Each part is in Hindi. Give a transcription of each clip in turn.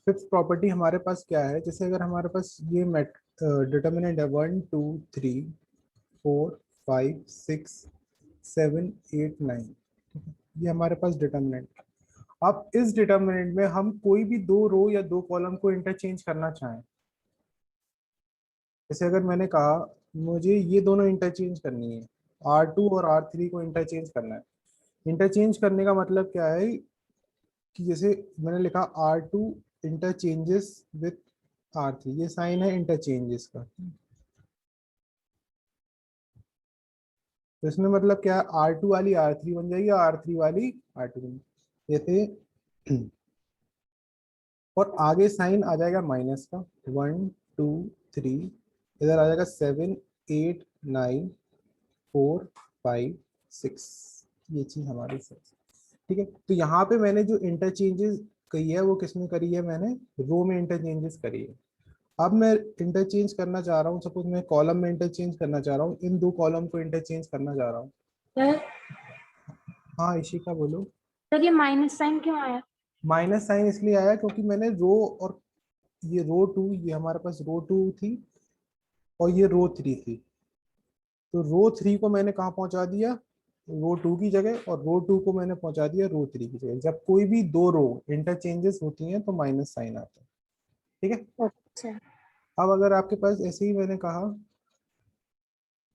फिफ्थ प्रॉपर्टी हमारे पास क्या है, जैसे अगर हमारे पास ये डिटर्मिनेंट है 1 2 3 4 5 6 7 8 9, ये हमारे पास डिटर्मिनेंट। अब इस डिटर्मिनेंट में हम कोई भी दो रो या दो कॉलम को इंटरचेंज करना चाहें, जैसे अगर मैंने कहा मुझे ये दोनों इंटरचेंज करनी है, R2 और R3 को इंटरचेंज करना है। इंटरचेंज करने का मतलब क्या है कि जैसे मैंने लिखा R2 इंटरचेंजेस विथ R3, ये साइन है इंटरचेंजेस का। तो इसमें मतलब क्या है, R2 वाली R3 बन जाएगी, R3 वाली R2 बन जाएगी जैसे। और आगे साइन आ जाएगा माइनस का, 1 2 3, इधर आ जाएगा 7 8 9 4 5 6, ये चीज हमारी सही। ठीक है, तो यहाँ पे मैंने जो इंटरचेंजेस कही है वो किसमें करी है, मैंने रो में इंटरचेंजेस करी है। अब मैं इंटरचेंज करना चाह रहा हूँ, सपोज मैं कॉलम में इंटरचेंज करना चाह रहा हूँ, इन दो कॉलम को इंटरचेंज करना चाह रहा हूँ। सर हाँ इशिका बोलो। सर ये माइनस साइन क्यों आया? माइनस साइन इसलिए आया क्योंकि मैंने रो और ये रो 2, ये हमारे पास रो 2 थी और ये रो 3 थी, तो रो 3 को मैंने कहाँ पहुंचा दिया, रो 2 की जगह, और रो 2 को मैंने पहुंचा दिया रो 3 की जगह। जब कोई भी दो रो इंटरचेंजेस होती हैं तो माइनस साइन आता है। ठीक है, अच्छा अब अगर आपके पास ऐसे ही मैंने कहा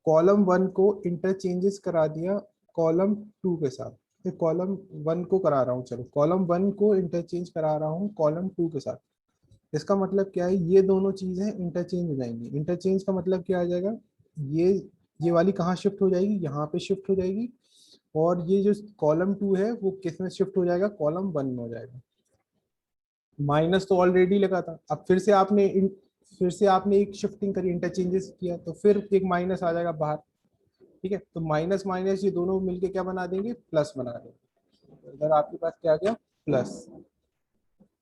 कॉलम 1 को इंटरचेंजेस करा दिया कॉलम 2 के साथ, फिर कॉलम 1 को करा रहा हूँ, चलो कॉलम 1 को इंटरचेंज करा रहा हूँ कॉलम 2 के साथ। इसका मतलब क्या है, ये दोनों चीजें इंटरचेंज हो जाएंगी। इंटरचेंज का मतलब क्या आ जाएगा, ये ये वाली कहाँ शिफ्ट हो जाएगी, यहाँ पे शिफ्ट हो जाएगी, और ये जो कॉलम 2 है वो किस में शिफ्ट हो जाएगा, कॉलम 1 में हो जाएगा। माइनस तो ऑलरेडी लगा था, अब फिर से आपने एक शिफ्टिंग करी, इंटरचेंजेस किया, तो फिर एक माइनस आ जाएगा बाहर। ठीक है, तो माइनस माइनस ये दोनों मिलके क्या बना देंगे, प्लस बना देंगे। तो इधर आपके पास क्या आ गया, प्लस।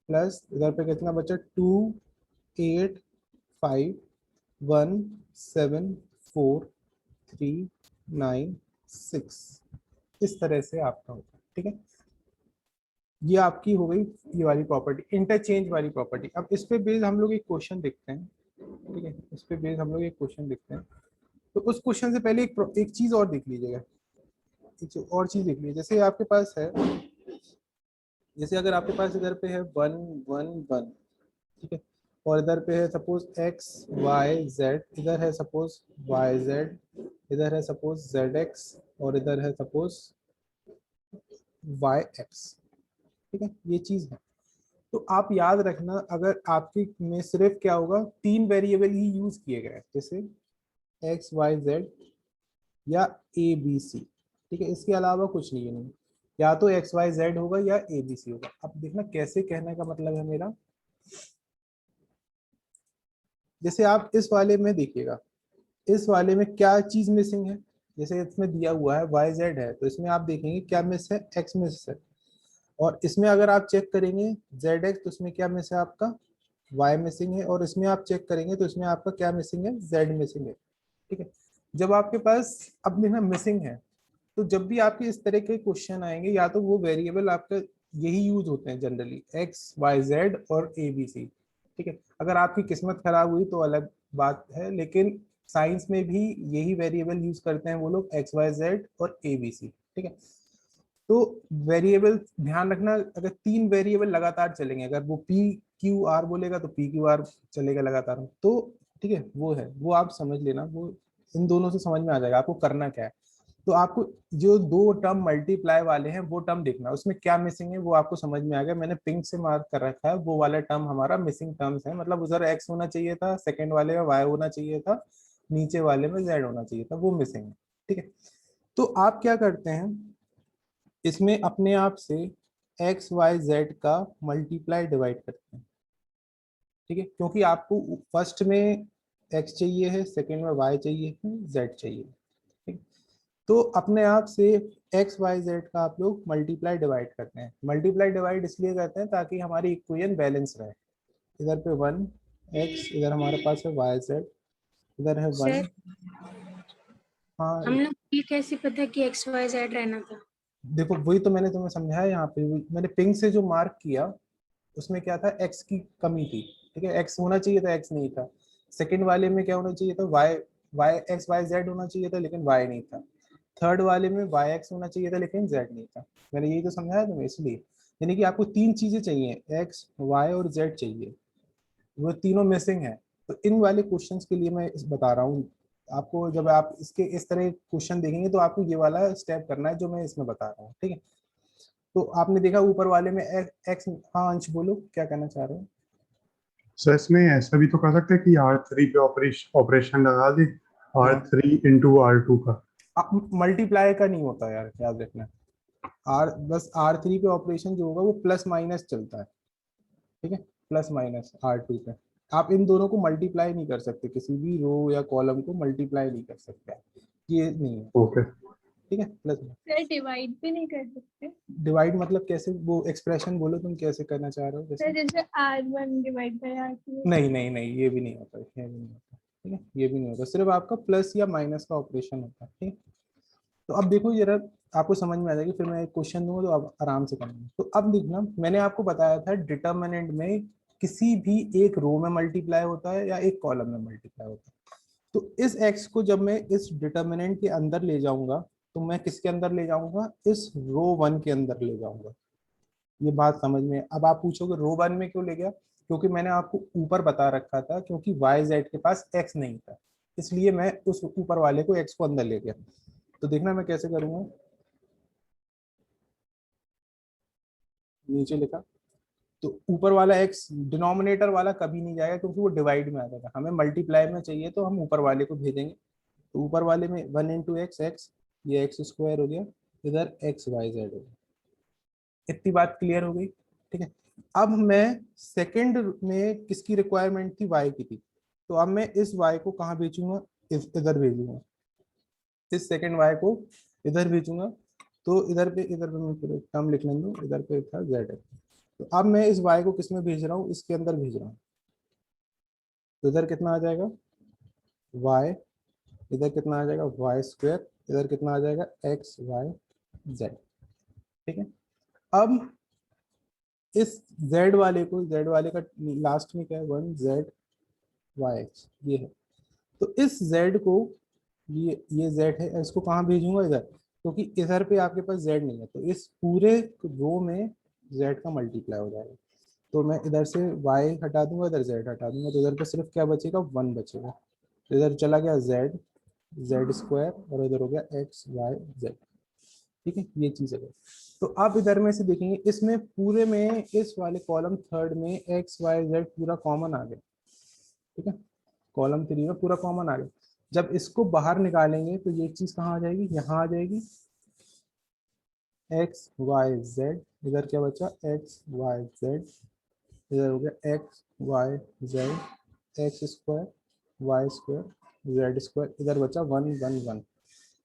प्लस इधर पे कितना बचा, 2 8 5 1 7 4 3 9 6, इस तरह से आपका होगा। ठीक है, ये आपकी हो गई ये वाली प्रॉपर्टी, इंटरचेंज वाली प्रॉपर्टी। अब इस पे बेस हम लोग एक क्वेश्चन देखते हैं। ठीक है, इस पे बेस हम लोग एक क्वेश्चन देखते हैं। तो उस क्वेश्चन से पहले एक चीज और देख लीजिएगा, एक और चीज देख लीजिए। जैसे आपके पास है, जैसे अगर आपके पास इधर पे है 1 1 1, ठीक है, और इधर पे है सपोज x y z, इधर है सपोज yz, इधर है सपोज zx, और इधर है सपोज yx। ठीक है, ये चीज है। तो आप याद रखना, अगर आपके में सिर्फ क्या होगा, तीन वेरिएबल ही यूज किए गए, जैसे एक्स वाई जेड या ए बी सी। ठीक है, इसके अलावा कुछ नहीं है, नहीं, या तो एक्स वाई जेड होगा या ए बी सी होगा। अब देखना कैसे कहने का मतलब है मेरा, जैसे आप इस वाले में देखिएगा, इस वाले में क्या चीज मिसिंग है, जैसे इसमें दिया हुआ है वाई जेड है, तो इसमें आप देखेंगे क्या मिस है, एक्स मिस है। और इसमें अगर आप चेक करेंगे जेड एक्स, तो इसमें क्या मिस है आपका, वाई मिसिंग है। और इसमें आप चेक करेंगे तो इसमें आपका क्या मिसिंग है, जेड मिसिंग है। ठीक है, जब आपके पास अब देखना मिसिंग है, तो जब भी आपके इस तरह के क्वेश्चन आएंगे, या तो वो वेरिएबल आपका यही यूज होते हैं जनरली, एक्स वाई जेड और ए बी सी। ठीक है, अगर आपकी किस्मत खराब हुई तो अलग बात है, लेकिन साइंस में भी यही वेरिएबल यूज करते हैं वो लोग, एक्स वाई जेड और ए बी सी। ठीक है, तो वेरिएबल ध्यान रखना, अगर तीन वेरिएबल लगातार चलेंगे, अगर वो पी क्यू आर बोलेगा तो पी क्यू आर चलेगा लगातार, तो ठीक है वो है, वो आप समझ लेना, वो इन दोनों से समझ में आ जाएगा आपको करना क्या है। तो आपको जो दो टर्म मल्टीप्लाई वाले हैं वो टर्म देखना, उसमें क्या मिसिंग है वो आपको समझ में आ गया। मैंने पिंक से मार्क कर रखा है, वो वाला टर्म हमारा मिसिंग टर्म्स है, मतलब उधर एक्स होना चाहिए था, सेकेंड वाले में वाई होना चाहिए था, नीचे वाले में जेड होना चाहिए था, वो मिसिंग है। ठीक है, तो आप क्या करते हैं, इसमें अपने आप से एक्स वाई जेड का मल्टीप्लाई डिवाइड करते हैं। ठीक है, क्योंकि आपको फर्स्ट में एक्स चाहिए है, सेकंड में वाई चाहिए है, जेड चाहिए। ठीक, तो अपने आप से एक्स वाई जेड का आप लोग मल्टीप्लाई डिवाइड करते हैं। मल्टीप्लाई डिवाइड इसलिए करते हैं ताकि हमारी इक्वेशन बैलेंस रहे। इधर पे 1 एक्स, इधर हमारे पास है वाई जेड, इधर है 1। सर हाँ हम लोग ये कैसे पता कि एक्स वाई जेड रहना था? देखो, वही तो मैंने तुम्हें समझाया, यहाँ पे मैंने पिंक से जो मार्क किया, उसमें क्या था, एक्स की कमी थी, ठीक है, एक्स होना चाहिए था, एक्स नहीं था। सेकंड वाले में क्या होना चाहिए था, Y Y X Y Z होना चाहिए था, लेकिन वाई नहीं था। थर्ड वाले में वाई एक्स होना चाहिए था, लेकिन जेड नहीं था। मैंने यही तो समझाया तुम्हें, इसलिए यानी कि आपको तीन चीजें चाहिए, एक्स वाई और जेड चाहिए, वो तीनों मिसिंग है। तो इन वाले क्वेश्चंस के लिए मैं इस बता रहा हूँ आपको, जब आप इसके इस तरह क्वेश्चन देखेंगे तो आपको ये वाला स्टेप करना है जो मैं इसमें बता रहा हूँ, ठीक है। तो आपने देखा ऊपर वाले में एक्स, हाँ अंश बोलो क्या कहना चाह रहे हो। सो इसमें ऐसा भी तो कर सकते हैं कि R3 पे ऑपरेशन लगा दे, हाँ, R3 × R2 का। मल्टीप्लाई का नहीं होता यार, याद रखना। आर बस R3 पे ऑपरेशन जो होगा वो प्लस माइनस चलता है, ठीक है, प्लस माइनस R2 पे। आप इन दोनों को मल्टीप्लाई नहीं कर सकते, किसी भी रो या कॉलम को मल्टीप्लाई नहीं कर सकते आप। ये नहीं है, ओके। ठीक है, प्लस। सर डिवाइड भी नहीं कर सकते? डिवाइड मतलब कैसे, वो एक्सप्रेशन बोलो तुम कैसे करना चाह रहे हो सर जैसे। जैसे R1 डिवाइड बाय R2। नहीं नहीं नहीं, ये भी नहीं होता, ये भी नहीं होता, ठीक है, ये भी नहीं होता, सिर्फ आपका प्लस या माइनस का ऑपरेशन होता है, ठीक है। तो अब देखो जरा, आपको समझ में आ जाएगी, फिर मैं एक क्वेश्चन दूंगा तो आप आराम से करना। तो अब देखना, मैंने आपको बताया था डिटर्मिनेंट में किसी भी एक रो में मल्टीप्लाई होता है या एक कॉलम में मल्टीप्लाई होता है। तो इस एक्स को जब मैं इस डिटर्मिनेंट के अंदर ले जाऊंगा, तो मैं किसके अंदर ले जाऊंगा, इस रो वन के अंदर ले जाऊंगा। ये बात समझ में। अब आप पूछोगे रो वन में क्यों ले गया, क्योंकि मैंने आपको ऊपर बता रखा था, क्योंकि वाई जेड के पास एक्स नहीं था, इसलिए मैं उस ऊपर वाले को एक्स को अंदर ले गया। तो देखना मैं कैसे करूंगा, नीचे लिखा। तो ऊपर वाला एक्स डिनोमिनेटर वाला कभी नहीं जाएगा, क्योंकि वो डिवाइड में आ जाएगा, हमें मल्टीप्लाई में चाहिए, तो हम ऊपर वाले को भेजेंगे। तो ऊपर वाले में 1 × एक्स, ये एक्स स्क्वायर हो गया, इधर एक्स वाई जेड हो गया। इतनी बात क्लियर हो गई, ठीक है। अब मैं सेकंड में किसकी रिक्वायरमेंट थी, वाई की थी। तो अब मैं इस वाई को कहाँ भेजूंगा, इधर भेजूंगा, इस सेकंड वाई को इधर भेजूंगा। तो इधर पे मैं टर्म लिख लेंगे, इधर पे था जेड है। तो अब मैं इस वाई को किस में भेज रहा हूँ, इसके अंदर भेज रहा हूँ। तो इधर कितना आ जाएगा वाई, इधर कितना आ जाएगा वाई स्क्वायर, इधर कितना आ जाएगा एक्स वाई जेड, ठीक है। अब इस z वाले को, z वाले का लास्ट में क्या है 1 z y x, ये है। तो इस z को, ये z है, इसको कहाँ भेजूंगा, इधर, क्योंकि इधर पे आपके पास z नहीं है, तो इस पूरे रो में z का मल्टीप्लाई हो जाएगा। तो मैं इधर से y हटा दूंगा, इधर z हटा दूंगा, तो इधर पे सिर्फ क्या बचेगा 1 बचेगा। तो इधर चला गया z स्क्वायर, और इधर हो गया एक्स वाई जेड, ठीक है, ये चीज है। तो आप इधर में से देखेंगे, इसमें पूरे में इस वाले कॉलम थर्ड में एक्स वाई जेड पूरा कॉमन आ गया, ठीक है, कॉलम थ्री में पूरा कॉमन आ गया। जब इसको बाहर निकालेंगे तो ये चीज कहाँ आ जाएगी, यहाँ आ जाएगी, एक्स वाई जेड, इधर क्या बचा एक्स वाई जेड, इधर हो गया X Y Z X square Y square Z square, इधर बचा 1 1 1,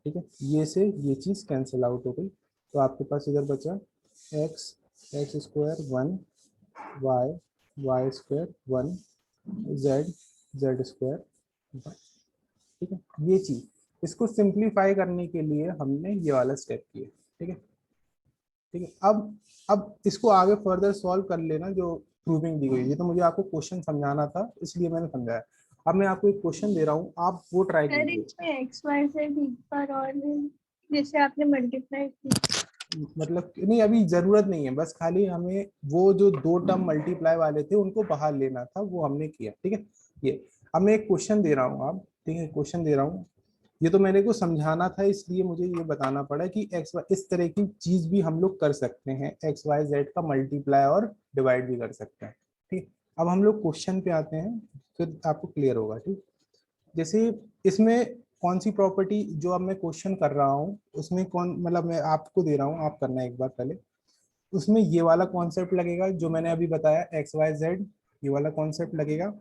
ठीक है। ये से ये चीज कैंसिल आउट हो गई, तो आपके पास इधर बचा X X square 1 Y Y square 1 Z Z square 1, ठीक है। ये चीज, इसको सिंप्लीफाई करने के लिए हमने ये वाला स्टेप किया, ठीक है, ठीक है। अब इसको आगे फर्दर सॉल्व कर लेना, जो प्रूविंग दी गई, ये तो मुझे आपको क्वेश्चन समझाना था, इसलिए मैंने समझाया। अब मैं आपको एक क्वेश्चन दे रहा हूँ, आप वो ट्राई सर कीजिए। इसमें एक्स वाई जेड एक बार और जैसे आपने मल्टीप्लाई की। मतलब नहीं, अभी जरूरत नहीं है, बस खाली हमें वो जो दो टर्म मल्टीप्लाई वाले थे उनको बाहर लेना था, वो हमने किया, ठीक है। ये अब मैं एक क्वेश्चन दे रहा हूँ, आप, ठीक है, क्वेश्चन दे रहा हूँ। ये तो मेरे को समझाना था, इसलिए मुझे ये बताना पड़ा कि एक्स वाई इस तरह की चीज भी हम लोग कर सकते हैं, एक्स वाई जेड का मल्टीप्लाई और डिवाइड भी कर सकते हैं, ठीक। अब हम लोग क्वेश्चन पे आते हैं, फिर आपको क्लियर होगा, ठीक। जैसे इसमें कौन सी प्रॉपर्टी, जो अब मैं क्वेश्चन कर रहा हूँ उसमें कौन, मतलब मैं आपको दे रहा हूँ, आप करना एक बार पहले। उसमें ये वाला कॉन्सेप्ट लगेगा जो मैंने अभी बताया, एक्स वाई जेड, ये वाला कॉन्सेप्ट लगेगा।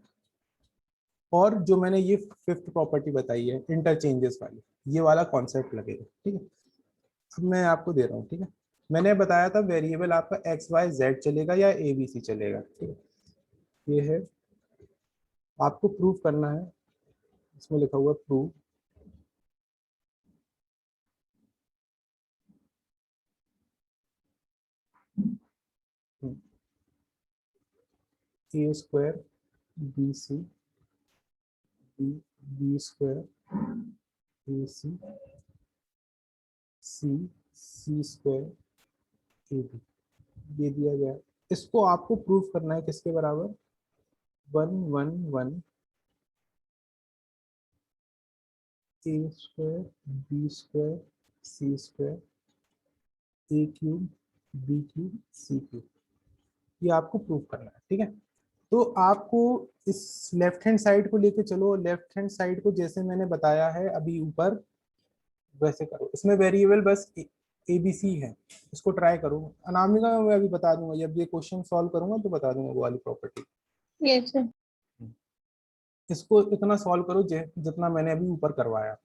और जो मैंने ये फिफ्थ प्रॉपर्टी बताई है इंटरचेंजेस वाली, ये वाला कॉन्सेप्ट लगेगा, ठीक है। अब मैं आपको दे रहा हूँ, ठीक है। मैंने बताया था वेरिएबल आपका एक्स वाई जेड चलेगा या ए बी सी चलेगा, ठीक है। ये है, आपको प्रूव करना है, इसमें लिखा हुआ prove. A square B C B B square A C C C square A B, ये दिया गया है। इसको आपको प्रूफ करना है किसके बराबर, 1 1 1 ए square B square C square A cube B cube C cube, ये आपको प्रूफ करना है। ठीक है, तो आपको इस लेफ्ट हैंड साइड को लेके चलो, लेफ्ट हैंड साइड को जैसे मैंने बताया है अभी ऊपर वैसे करो। इसमें वेरिएबल बस ए बी सी है, इसको ट्राई करो। अनामिका मैं अभी बता दूंगा, जब ये क्वेश्चन सॉल्व करूंगा तो बता दूंगा वो वाली प्रॉपर्टी। Yes sir. इसको इतना सॉल्व करो जितना मैंने अभी ऊपर करवाया।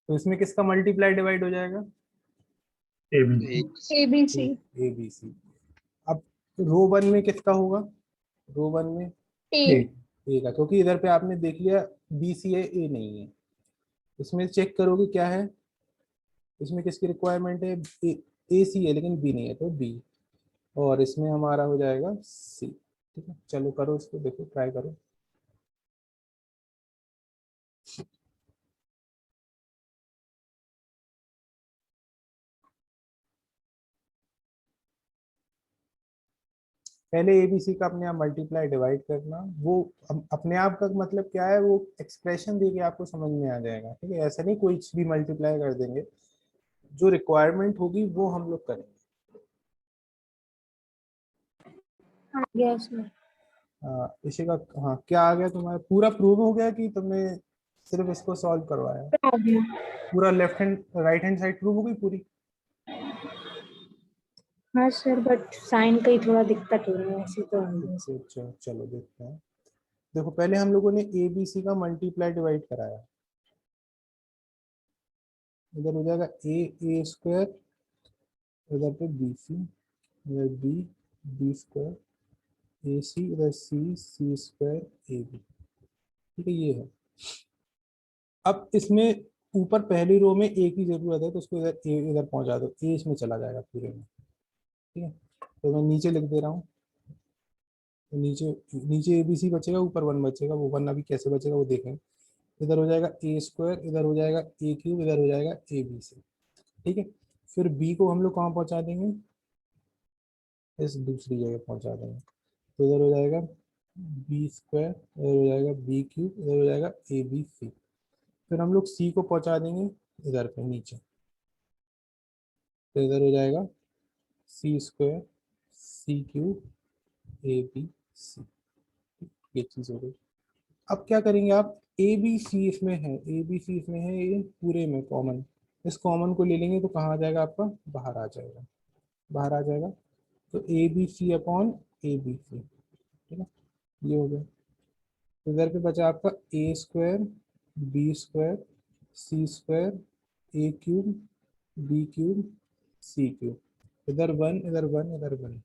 तो इसमें किसका मल्टीप्लाई डिवाइड हो जाएगा, A B A B C. A B C. अब रो वन में किसका होगा, रो वन में ए। ए का, क्योंकि इधर पे आपने देख लिया बी सी है ए नहीं है। इसमें चेक करोगे क्या है, इसमें किसकी रिक्वायरमेंट है, ए सी है लेकिन बी नहीं है तो बी, और इसमें हमारा हो जाएगा सी। ठीक है, चलो करो इसको, देखो ट्राई करो। पहले एबीसी का अपने आप मल्टीप्लाई डिवाइड करना, वो अपने आप का मतलब क्या है, वो एक्सप्रेशन देके आपको समझ में आ जाएगा। ठीक है, ऐसा नहीं कोई भी मल्टीप्लाई कर देंगे, जो रिक्वायरमेंट होगी वो हम लोग करेंगे। Yes sir. इसी का, हाँ क्या आ गया तुम्हारा, पूरा प्रूव हो गया कि तुमने सिर्फ इसको सॉल्व करवाया, पूरा left hand right hand side prove हो गई पूरी। हाँ सर, बट साइन का ही थोड़ा दिक्कत हो रहा है, ऐसे तो आ गया सर। अच्छा चलो देखते हैं। देखो पहले हम लोगों ने ए बी सी का मल्टीप्लाई डिवाइड कराया, इधर हो जाएगा ए स्क्वायर, इधर पे बी सी, इधर बी बी स्क्वायर ए सी, इधर सी स्क्वायर ए बी। ठीक है, ये है। अब इसमें ऊपर पहली रो में ए की जरूरत है तो उसको इधर ए इधर पहुंचा दो, ए इसमें चला जाएगा पूरे में। ठीक है, तो मैं नीचे लिख दे रहा हूँ, तो नीचे नीचे ए बी सी बचेगा, ऊपर वन बचेगा, वो वन अभी कैसे बचेगा वो देखेंगे। इधर हो जाएगा ए स्क्वायर, इधर हो जाएगा ए क्यूब, इधर हो जाएगा ए बी सी। ठीक है, फिर बी को हम लोग कहाँ पहुंचा देंगे, इस दूसरी जगह पहुंचा देंगे, तो इधर हो जाएगा बी स्क्वायर, इधर हो जाएगा बी क्यूब, इधर हो जाएगा ए बी सी। फिर हम लोग सी को पहुंचा देंगे इधर पे नीचे, तो इधर हो जाएगा C square C cube A B C. ये चीज हो गई। अब क्या करेंगे आप, ए बी सी इसमें है, ए बी सी इसमें है, ये पूरे में कॉमन, इस कॉमन को ले लेंगे तो कहाँ आ जाएगा आपका, बाहर आ जाएगा, बाहर आ जाएगा। तो A B C upon A B C. ठीक है, ये हो गया। तो इधर पे बचा आपका ए square B square C square A cube B cube C cube, इधर वन इधर वन इधर वन।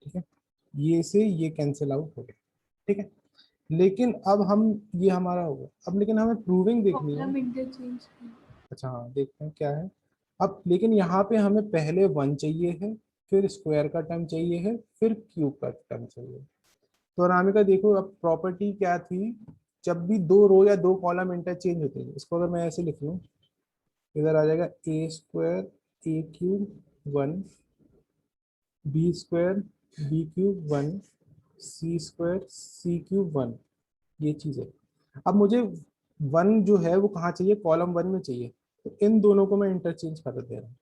ठीक है, ये से ये कैंसिल आउट हो गया। ठीक है, लेकिन अब हम, ये हमारा हो गया, अब लेकिन हमें प्रूविंग देखनी है। अच्छा हाँ, देखते हैं क्या है। अब लेकिन यहाँ पे हमें पहले वन चाहिए है, फिर स्क्वायर का टर्म चाहिए है, फिर क्यूब का टर्म चाहिए। तो अनामिका देखो, अब प्रॉपर्टी क्या थी, जब भी दो रो या दो कॉलम इंटरचेंज होते हैं, इसको अगर मैं ऐसे लिख लूँ, इधर आ जाएगा A square A cube one, B square B cube one, C square C cube one, ये चीज़ है। अब मुझे वन जो है वो कहाँ चाहिए, कॉलम वन में चाहिए, तो इन दोनों को मैं इंटरचेंज कर दे रहा हूँ,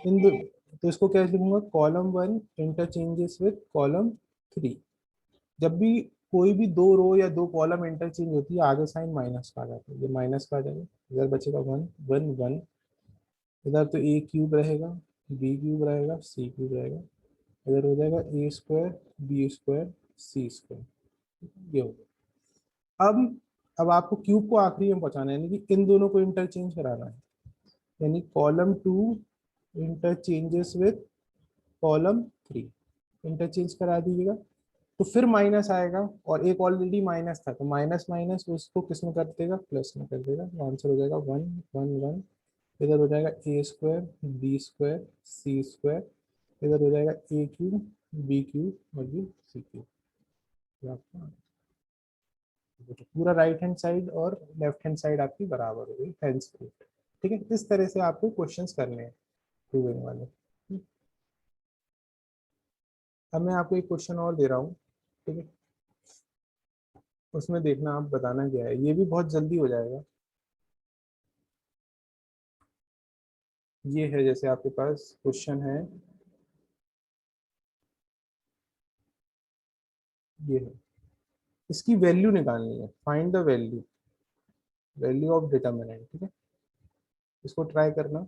इन दो, तो इसको क्या लिखूंगा, column one interchanges with column three. जब भी कोई भी दो रो या दो कॉलम इंटरचेंज होती है, आगे साइन माइनस का आ जाता है, ये माइनस का आ जाएगा, इधर बचेगा वन वन वन, इधर तो ए क्यूब रहेगा बी क्यूब रहेगा सी क्यूब रहेगा, इधर हो जाएगा A square B square C square. ये हो गया। अब आपको क्यूब को आखिरी में पहुंचाना है, यानी कि इन दोनों को इंटरचेंज कराना है, यानी column to interchanges with column three, interchange करा दीजिएगा। तो फिर माइनस आएगा, और एक ऑलरेडी माइनस था, तो माइनस माइनस उसको किस में कर देगा, प्लस में कर देगा, तो आंसर हो जाएगा वन वन वन, इधर हो जाएगा A square B square C square, इधर हो जाएगा ए क्यूब बी क्यूब और ये सी क्यूब। तो पूरा राइट हैंड साइड और लेफ्ट हैंड साइड आपकी बराबर हो गई हेंस प्रूफ। ठीक है, इस तरह से आपको क्वेश्चंस करने हैं प्रूविंग वाले। अब मैं आपको एक क्वेश्चन और दे रहा हूँ, ठीक है, उसमें देखना आप बताना क्या है, ये भी बहुत जल्दी हो जाएगा। ये है, जैसे आपके पास क्वेश्चन है, ये है, इसकी वैल्यू निकालनी है, find the value, value of determinant. ठीक है, इसको ट्राई करना।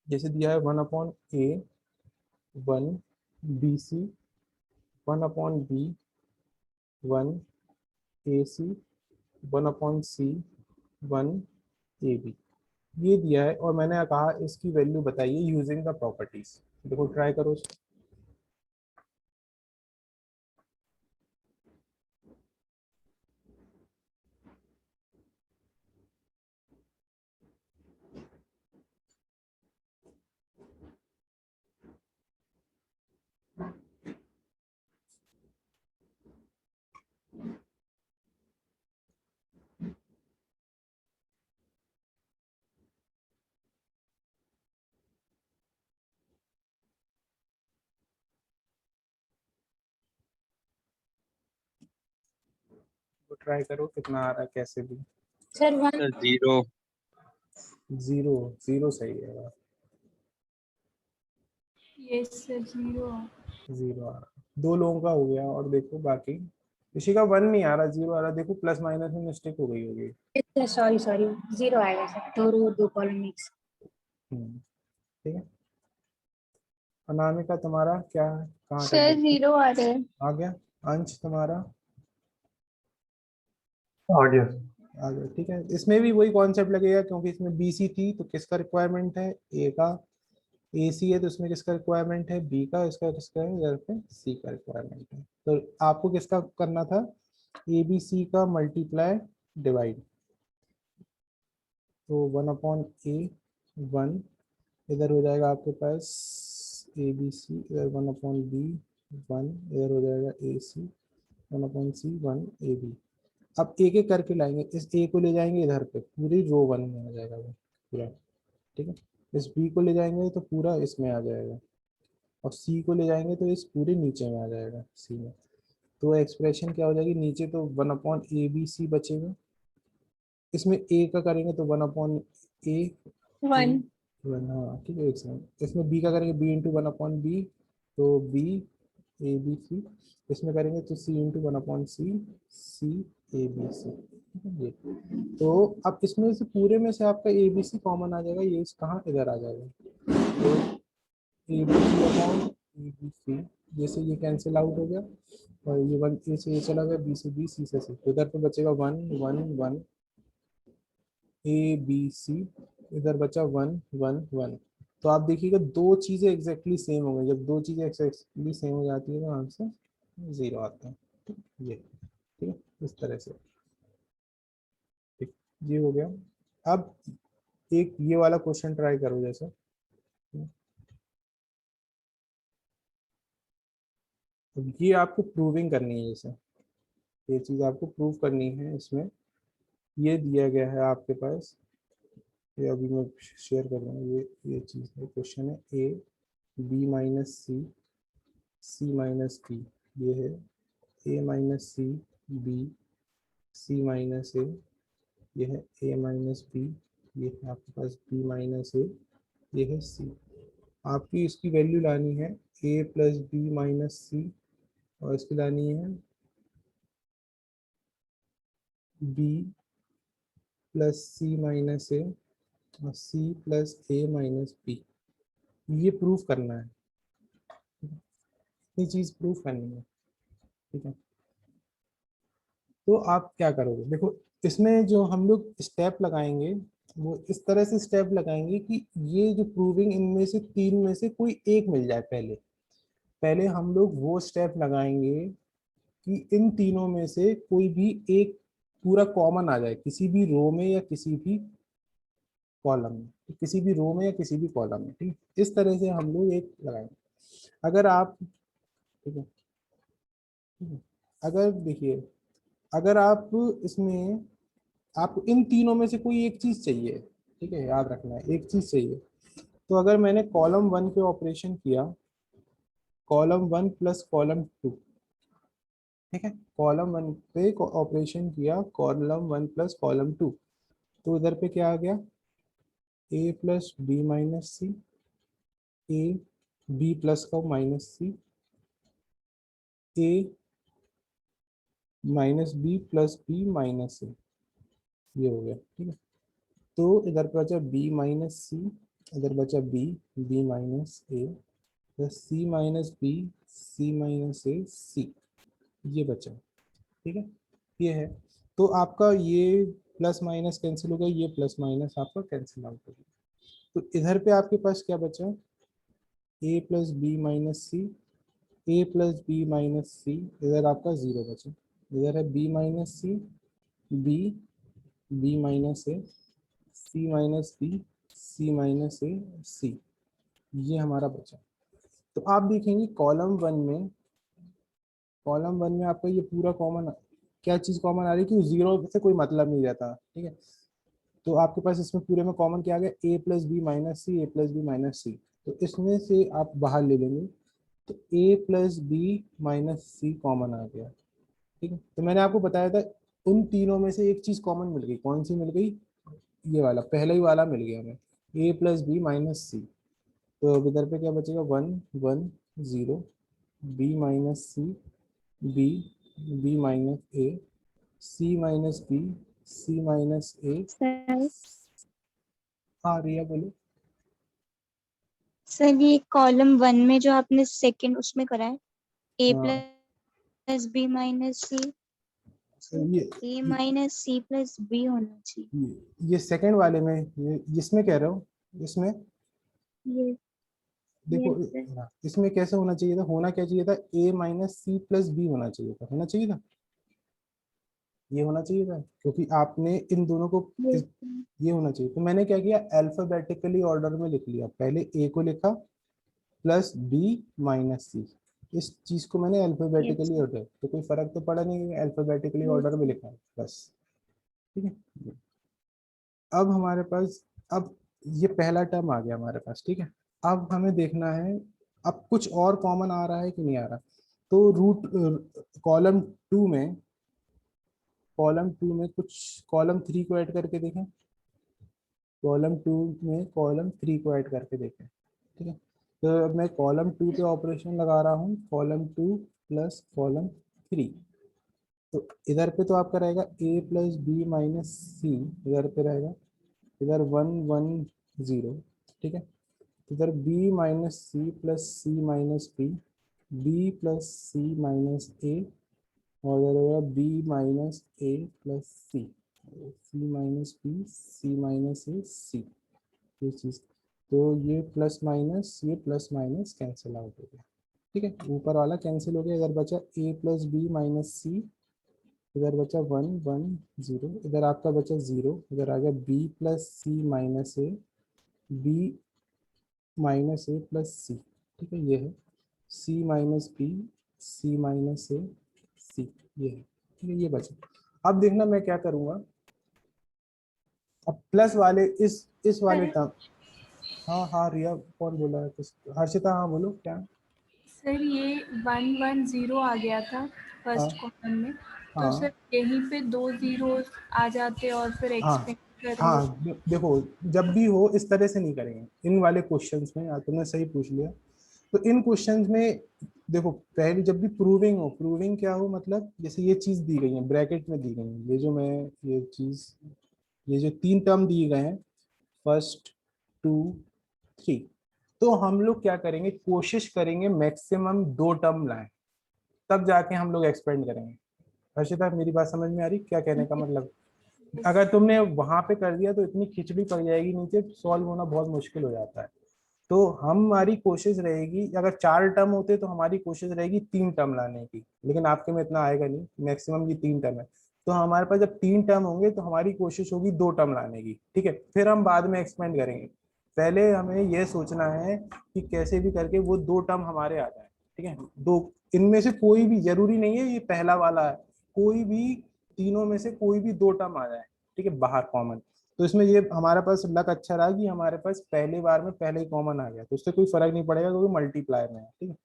जैसे दिया है 1/a 1 bc 1/b 1 ac 1/c 1 ab, ये दिया है और मैंने कहा इसकी वैल्यू बताइए यूजिंग द प्रॉपर्टीज। देखो ट्राई करो। तो ट्राई करो कितना आ रहा है, कैसे भी। Sir 1 zero. जीरो, जीरो सही है, यस सर 0। जीरो आ रहा है। दो लोगों का हो गया और देखो बाकी किसी का 1 नहीं आ रहा, जीरो आ रहा। देखो प्लस माइनस में मिस्टेक हो गई होगी। सॉरी सॉरी 0 आएगा सर, 2 रो 2 कॉलम मिक्स। ठीक है, अनामिका तुम्हारा क्या, कहाँ तक सर देखते 0 आ रहे हैं। आ गया? अंश तुम्हारा आ गया। आ गया, ठीक है। इसमें भी वही कॉन्सेप्ट लगेगा क्योंकि इसमें बीसी थी तो किसका रिक्वायरमेंट है, ए का। एसी है तो इसमें किसका रिक्वायरमेंट है, बी का। इसका किसका है, इधर पे सी का रिक्वायरमेंट है। तो आपको किसका करना था, ए बी सी का मल्टीप्लाई डिवाइड। तो 1/a 1, इधर हो जाएगा आपके पास ए बी सी, इधर 1/b 1, इधर हो जाएगा ए सी 1/c 1 ए बी। अब एक एक करके लाएंगे, इस ए को ले जाएंगे इधर पे, पूरी रो 1 में आ जाएगा वो पूरा। ठीक है, इस बी को ले जाएंगे तो पूरा इसमें आ जाएगा, और सी को ले जाएंगे तो इस पूरे नीचे में आ जाएगा सी में। तो एक्सप्रेशन क्या हो जाएगी, नीचे तो 1/abc बचेगा, इसमें ए का करेंगे तो 1/a 1 1, हाँ ठीक है, एक सेकंड। इसमें बी का करेंगे बी इंटू 1/b, तो बी ए बी सी। इसमें करेंगे तो सी into 1/c C A B C. ये तो अब इसमें से पूरे में से आपका ए बी सी कॉमन आ जाएगा, ये कहाँ, इधर आ जाएगा। तो A B C upon A B C, जैसे ये कैंसिल आउट हो गया और ये 1 ए से ये चला गया, बी से बी, सी से सी, तो इधर पे बचेगा 1 1 1 ए बी सी, इधर बचा 1 1 1। तो आप देखिएगा दो चीजें एग्जैक्टली सेम हो गई। जब दो चीजें एग्जैक्टली सेम हो जाती है तो आंसर 0 आता है। ठीक, ये ठीक है, इस तरह से। ठीक, ये हो गया। अब एक ये वाला क्वेश्चन ट्राई करो, जैसे अब ये आपको प्रूविंग करनी है, जैसे ये चीज आपको प्रूव करनी है। इसमें ये दिया गया है आपके पास, ये अभी मैं शेयर कर रहा हूँ। ये चीज है, क्वेश्चन है A B minus C C minus D, ये है A minus C B C minus A, ये है ए माइनस बी, ये है आपके पास बी माइनस ए, ये है सी। आपकी इसकी वैल्यू लानी है ए प्लस बी माइनस सी, और इसकी लानी है बी प्लस सी माइनस ए और सी प्लस ए माइनस बी। ये प्रूफ करना है, ये चीज प्रूफ करनी है। ठीक है, तो आप क्या करोगे, देखो इसमें जो हम लोग स्टेप लगाएंगे वो इस तरह से स्टेप लगाएंगे कि ये जो प्रूविंग इनमें से तीन में से कोई एक मिल जाए। पहले पहले हम लोग वो स्टेप लगाएंगे कि इन तीनों में से कोई भी एक पूरा कॉमन आ जाए, किसी भी रो में या किसी भी कॉलम में, तो किसी भी रो में या किसी भी कॉलम में, ठीक है। इस तरह से हम लोग एक लगाएंगे। अगर आप, ठीक है, अगर देखिए, अगर आप इसमें, आपको इन तीनों में से कोई एक चीज चाहिए, ठीक है, याद रखना है एक चीज चाहिए। तो अगर मैंने कॉलम 1 पे ऑपरेशन किया, कॉलम 1 प्लस कॉलम 2, ठीक है, कॉलम 1 पे ऑपरेशन किया, कॉलम 1 प्लस कॉलम 2, तो इधर पे क्या आ गया, a plus B minus C, A B plus का minus C, A minus B plus B minus A, ये हो गया, ठीक है। तो इधर पे बचा बी माइनस सी, इधर बचा बी, बी माइनस ए plus C minus B, C minus ए, सी, ये बचा, ठीक है, ये है। तो आपका ये प्लस माइनस कैंसिल हो गया, ये प्लस माइनस आपका कैंसिल आउट हो गया। तो इधर पे आपके पास क्या बचा, ए प्लस बी माइनस सी, ए प्लस बी माइनस सी, इधर आपका जीरो बचा, इधर है B minus C, B, B minus ए, सी माइनस बी, सी माइनस ए, सी, ये हमारा बचा। तो आप देखेंगे कॉलम 1 में, कॉलम 1 में आपका ये पूरा कॉमन, क्या चीज कॉमन आ रही है कि जीरो से कोई मतलब नहीं रहता, ठीक है। तो आपके पास इसमें पूरे में कॉमन क्या आ गया, ए प्लस बी माइनस सी, ए प्लस बी माइनस सी, तो इसमें से आप बाहर ले लेंगे, तो ए प्लस बी माइनस सी कॉमन आ गया, ठीक है। तो मैंने आपको बताया था उन तीनों में से एक चीज कॉमन मिल गई, कौन सी मिल गई, ये वाला, पहले ही वाला मिल गया हमें, ए प्लस बी माइनस सी। तो अब इधर पे क्या बचेगा, 1 1 0, B minus C, B, B minus ए, सी माइनस बी, सी माइनस ए। सर हाँ रिया बोलो। सर ये कॉलम 1 में जो आपने सेकंड उसमें करा है, ए हाँ प्लस बी माइनस सी, ये ए माइनस सी प्लस बी होना चाहिए। ये सेकंड वाले में, ये इसमें कह रहे हो, इसमें ये देखो, सर। हाँ, इसमें कैसे होना चाहिए था, होना क्या चाहिए था, ए माइनस सी प्लस बी होना चाहिए था, होना चाहिए था, ये होना चाहिए था, क्योंकि आपने इन दोनों को ये ये होना चाहिए। तो मैंने क्या किया, अल्फाबेटिकली ऑर्डर में लिख लिया, पहले ए को लिखा प्लस बी माइनस सी, इस चीज को मैंने अल्फाबेटिकली सर। ऑर्डर, तो कोई फर्क तो पड़ा नहीं, अल्फाबेटिकली ऑर्डर में लिखा है बस, ठीक है। अब हमारे पास, अब ये पहला टर्म आ गया हमारे पास, ठीक है। अब हमें देखना है, अब कुछ और कॉमन आ रहा है कि नहीं आ रहा। तो रूट, कॉलम 2 में, कॉलम 2 में कुछ, कॉलम 3 को ऐड करके देखें, कॉलम 2 में कॉलम 3 को ऐड करके देखें, ठीक है। तो अब मैं कॉलम 2 पे ऑपरेशन लगा रहा हूँ, कॉलम 2 प्लस कॉलम 3, तो इधर पे तो आपका रहेगा ए प्लस बी माइनस सी, इधर पे रहेगा, इधर 1 1 0, ठीक है। इधर B minus C plus C minus B, B plus C minus ए, और इधर होगा बी माइनस ए प्लस सी, C minus B, C minus ए, सी, ये चीज। तो ये प्लस माइनस कैंसिल आउट हो गया, ठीक है, ऊपर वाला कैंसिल हो गया, इधर बचा ए प्लस बी माइनस सी, इधर बचा 1 1 0, इधर आपका बचा 0, इधर आ गया बी प्लस सी माइनस ए, बी माइनस ए प्लस सी, ठीक है, ये है सी माइनस बी, सी माइनस ए, सी, ये है, ठीक है, ये बचा। अब देखना मैं क्या करूंगा, अब प्लस वाले इस वाले सर टर्म, हाँ हाँ रिया, कौन बोला है कुछ, हर्षिता, हाँ बोलो क्या। सर ये 1 1 0 आ गया था फर्स्ट हाँ कॉलम में, तो हाँ सर यहीं पे 2 zeros आ जाते और फिर हाँ एक्सपेंड कर लो। हाँ, देखो, जब भी हो इस तरह से नहीं करेंगे इन वाले क्वेश्चंस में, तुमने सही पूछ लिया। तो इन क्वेश्चंस में देखो, पहले जब भी प्रूविंग हो, प्रूविंग क्या हो, मतलब जैसे ये चीज दी गई है, ब्रैकेट में दी गई है, ये जो मैं, ये चीज, ये जो 3 टर्म दिए गए हैं, फर्स्ट, 2, 3, तो हम लोग क्या करेंगे, कोशिश करेंगे मैक्सिमम 2 टर्म लाएं, तब जाके हम लोग एक्सपेंड करेंगे। हर्षिता मेरी बात समझ में आ रही, क्या कहने का मतलब, अगर तुमने वहां पे कर दिया तो इतनी खिचड़ी पड़ जाएगी नीचे, सॉल्व होना बहुत मुश्किल हो जाता है। तो हमारी कोशिश रहेगी, अगर 4 टर्म होते तो हमारी कोशिश रहेगी 3 टर्म लाने की, लेकिन आपके में इतना आएगा नहीं, मैक्सिमम ये 3 टर्म है। तो हमारे पास जब 3 टर्म होंगे तो हमारी कोशिश होगी 2 टर्म लाने की, ठीक है। फिर हम बाद में एक्सपेंड करेंगे, पहले हमें यह सोचना है कि कैसे भी करके वो 2 टर्म हमारे आ जाए, ठीक है। दो, इनमें से कोई भी, जरूरी नहीं है ये पहला वाला है, कोई भी तीनों में से कोई भी 2 टर्म आ जाए, ठीक है, बाहर कॉमन। तो इसमें ये हमारे पास लक अच्छा रहा कि हमारे पास पहली बार में पहले ही कॉमन आ गया, तो उससे कोई फर्क नहीं पड़ेगा क्योंकि मल्टीप्लाई में है, ठीक है।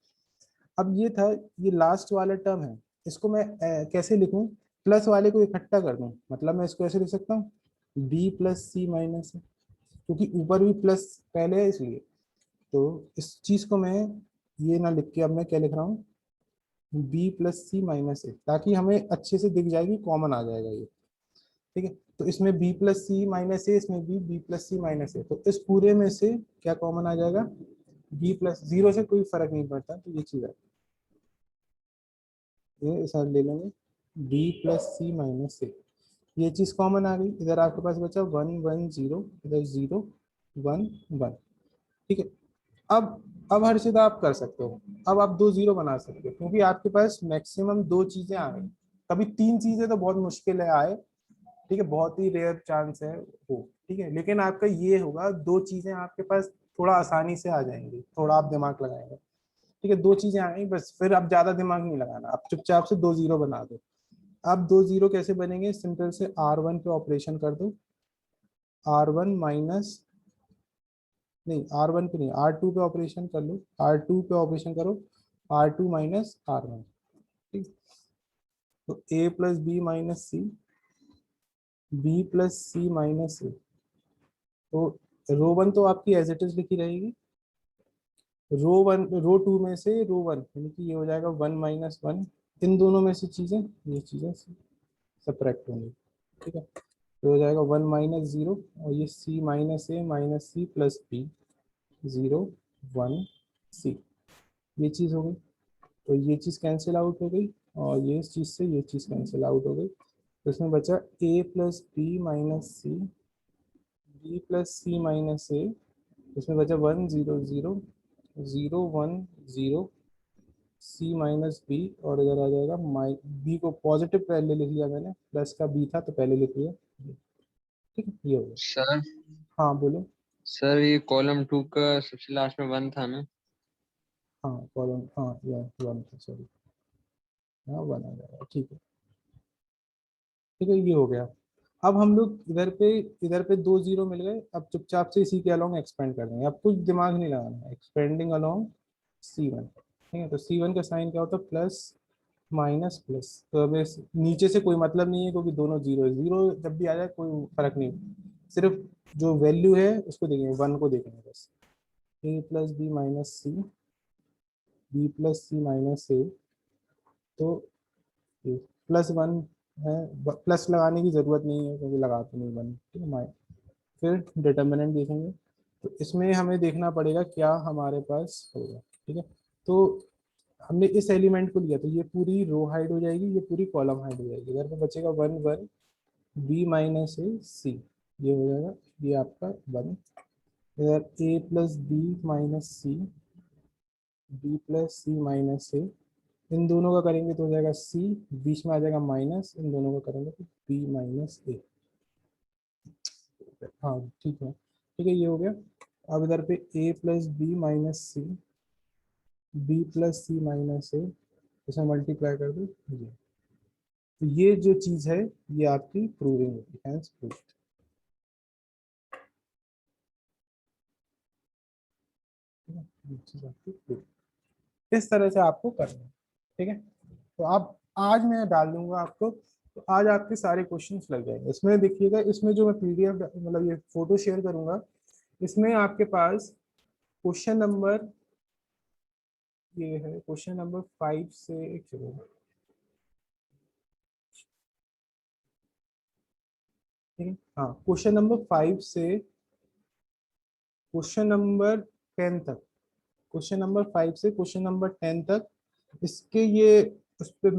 अब ये था, ये लास्ट वाला टर्म है, इसको मैं कैसे लिखूं, प्लस वाले को इकट्ठा कर दूं, मतलब मैं इसको ऐसे लिख सकता हूँ b प्लस सी माइनस, क्योंकि ऊपर भी प्लस पहले है इसलिए। तो इस चीज को मैं ये ना लिख के अब मैं क्या लिख रहा हूँ, b प्लस सी माइनस ए, ताकि हमें अच्छे से दिख जाएगी, कॉमन आ जाएगा ये, ठीक है। तो इसमें b plus C minus A, इसमें भी b plus C minus A, तो इस पूरे में से क्या कॉमन आ जाएगा, b प्लस, जीरो से कोई फर्क नहीं पड़ता, तो ये चीज है, ये साथ ले लेंगे b plus C minus A, ये चीज कॉमन आ गई। इधर आपके पास बचा 1 1 0, इधर 0 1 1, ठीक है। अब हर्षिता आप कर सकते हो, अब आप 2 0 बना सकते हो, क्योंकि आपके पास मैक्सिमम 2 चीजें आ गई, कभी 3 चीजें तो बहुत मुश्किल है आए, ठीक है, बहुत ही रेयर चांस है हो, ठीक है। लेकिन आपका ये होगा 2 चीजें आपके पास थोड़ा आसानी से आ जाएंगी, थोड़ा आप दिमाग लगाएंगे, ठीक है। 2 चीजें आ गई बस, फिर अब ज्यादा दिमाग नहीं लगाना, आप चुपचाप से 2 0 बना दो। अब 2 0 कैसे बनेंगे, सिंपल से R1 पे ऑपरेशन कर दो, R1 माइनस, नहीं R1 पे नहीं, R2 पे ऑपरेशन कर लो, R2 पे ऑपरेशन करो, R2 माइनस R1, ठीक। तो A plus B minus C, B plus C minus A, तो रो 1 तो आपकी एज इट इज लिखी रहेगी, रो 2 में से रो 1 यानी कि ये हो जाएगा 1 माइनस 1, इन दोनों में से चीजें, ये चीजें सब्ट्रैक्ट होंगी, ठीक है। तो हो जाएगा 1 माइनस 0, और ये सी माइनस सी प्लस बी, 0 1 सी, ये चीज हो गई। तो ये चीज कैंसिल आउट हो गई, और ये इस चीज से ये चीज कैंसिल आउट हो गई, तो इसमें बचा a plus B minus C, B plus C minus A, इसमें बचा 1 0 0 0 1 0 सी माइनस बी, और इधर आ जाएगा बी को पॉजिटिव पहले लिख लिया मैंने, प्लस का बी था तो पहले लिख लिया, ठीक है, ये हो गया। सर हाँ बोलो। सर ये कॉलम 2 का सबसे लास्ट में 1 था ना? हाँ कॉलम, हाँ ये 1 था, सॉरी, हाँ 1 आ जाएगा, ठीक है, ठीक है, ये हो गया। अब हम लोग इधर पे 2 0 मिल गए, अब चुपचाप से इसी के अलोंग एक्सपेंड कर देंगे, अब कुछ दिमाग नहीं लगाना है, एक्सपेंडिंग अलोंग C1, ठीक है। तो C1 का साइन क्या होता है, प्लस माइनस प्लस, तो अब नीचे से कोई मतलब नहीं है क्योंकि दोनों जीरो है, जीरो जब भी आ जाए कोई फर्क नहीं, सिर्फ जो वैल्यू है उसको देखेंगे, 1 को देखेंगे बस। a plus B minus C, B plus C minus A, तो प्लस 1 है, प्लस लगाने की जरूरत नहीं है क्योंकि लगाते नहीं 1, ठीक है। फिर डिटर्मिनेंट देखेंगे, तो इसमें हमें देखना पड़ेगा क्या हमारे पास होगा, ठीक है। तो हमने इस एलिमेंट को लिया तो ये पूरी रो हाइड हो जाएगी, ये पूरी कॉलम हाइड हो जाएगी, इधर पे बचेगा 1 1 बी माइनस ए सी, ये हो जाएगा, ये आपका 1, इधर ए plus B minus C, B plus C minus ए, इन दोनों का करेंगे तो हो जाएगा सी, बीच में आ जाएगा माइनस, इन दोनों का करेंगे तो बी माइनस ए, हाँ ठीक है, ये हो गया। अब इधर पे a plus B minus C, B plus C minus A, इसमें मल्टीप्लाई कर दो ये, तो ये जो चीज है ये आपकी प्रूविंग होगी, हैंस प्रूव्ड। ये चीज आपकी proved। इस तरह से आपको करना है, ठीक है। तो आप, आज मैं डाल दूंगा आपको, तो आज आपके सारे क्वेश्चंस लग जाएंगे इसमें, देखिएगा इसमें जो मैं पीडीएफ मतलब ये फोटो शेयर करूंगा, इसमें आपके पास क्वेश्चन नंबर, ये है क्वेश्चन नंबर 5 से, एक सेकंड, ठीक है, हाँ क्वेश्चन नंबर 5 से क्वेश्चन नंबर 10 तक, क्वेश्चन नंबर 5 से क्वेश्चन नंबर 10 तक, इसके ये उस पे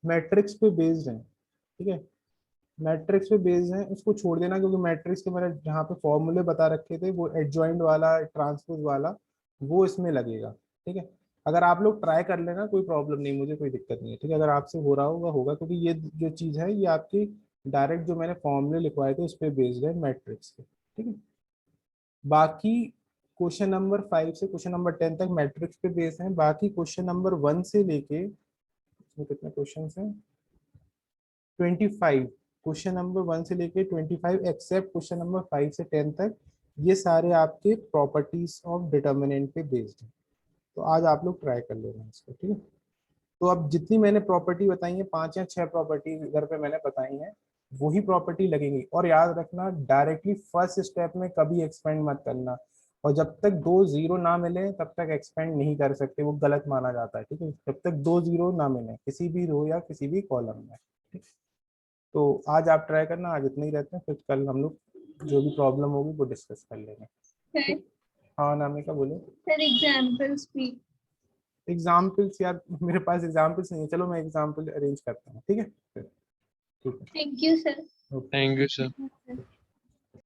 मैट्रिक्स पे बेस्ड है, ठीक है, मैट्रिक्स पे बेस्ड है, उसको छोड़ देना क्योंकि मैट्रिक्स के मैंने जहाँ पे फॉर्मूले बता रखे थे वो एडजॉइंट वाला, ट्रांसपोज वाला, वो इसमें लगेगा, ठीक है। अगर आप लोग ट्राई कर लेना कोई प्रॉब्लम नहीं, मुझे कोई दिक्कत नहीं है, ठीक है। अगर आपसे हो रहा होगा होगा, क्योंकि ये जो चीज है ये आपकी डायरेक्ट जो मैंने फॉर्मूले लिखवाए थे उस पर बेस्ड है मैट्रिक्स पे, ठीक है। बाकी क्वेश्चन नंबर 5 से क्वेश्चन नंबर 10 तक मैट्रिक्स पे बेस है। बाकी क्वेश्चन नंबर 1 से लेके, इसमें कितने क्वेश्चन हैं, 25। क्वेश्चन नंबर 1 से लेके 25 एक्सेप्ट क्वेश्चन नंबर 5 से 10 तक, ये सारे आपके प्रॉपर्टीज ऑफ डिटर्मिनेंट पे बेस्ड है। तो आज आप लोग ट्राई कर लेना इसको, ठीक है। तो अब जितनी मैंने प्रॉपर्टी बताई है, 5 या 6 प्रॉपर्टी इधर पे मैंने बताई हैं, वही प्रॉपर्टी लगेंगी। और याद रखना डायरेक्टली फर्स्ट स्टेप में कभी एक्सपेंड मत करना, और जब तक 2 जीरो ना मिले तब तक एक्सपेंड नहीं कर सकते, वो गलत माना जाता है, ठीक है। जब तक 2 जीरो ना मिले किसी भी रो या किसी भी कॉलम में, ठीक। तो आज आप ट्राई करना, आज इतना ही रहते हैं, फिर कल हम लोग जो भी प्रॉब्लम होगी वो डिस्कस कर लेंगे। सर हाँ नामिका बोले। सर एग्जाम्पल्स भी। एग्जाम्पल्स यार मेरे पास एग्जाम्पल्स नहीं है, चलो मैं एग्जाम्पल अरेंज करता हूँ, ठीक है। ठीक है। Thank you sir. Thank you sir. Sir